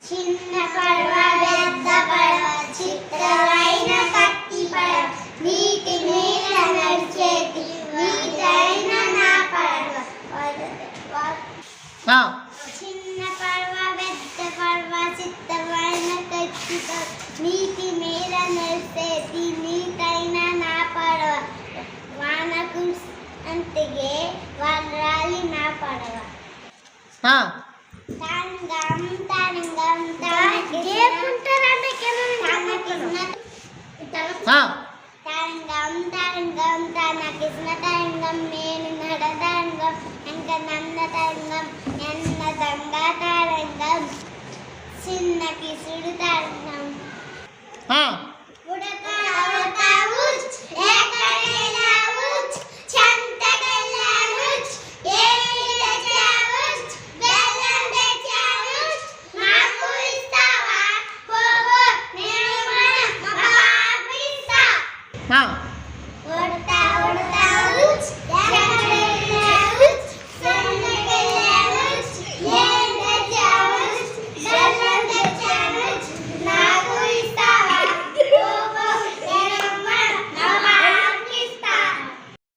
చిన్న పడవ పెద్ద పడవ చిత్రమైన కత్తి పడవ నీటి మీద నడిచేటి నీటైన నా పడవ చిన్న పడవ పెద్ద పడవ చిత్రమైన కత్తి పడవ నీటి మీద నడిచేటి నీటైన నా పడవ వానకు అంతగే వరాలి నా పడవ తరంగం తరంగం తరంగం తరంగం తన కృష్ణ తరంగం నేను నడ తరంగం ఇంకా నన్న తరంగం ఎన్న దంగ తరంగం చిన్న కిసుడు తరంగం ఉడతా ఉడతా ఉచ్ ఏకడేలా ఉచ్ చంతగెలా ఉచ్ ఏల చావుచ్ బెల్లం తెచావుచ్ నాకు ఇస్తావా పోవో నేను మన పాపిస్తా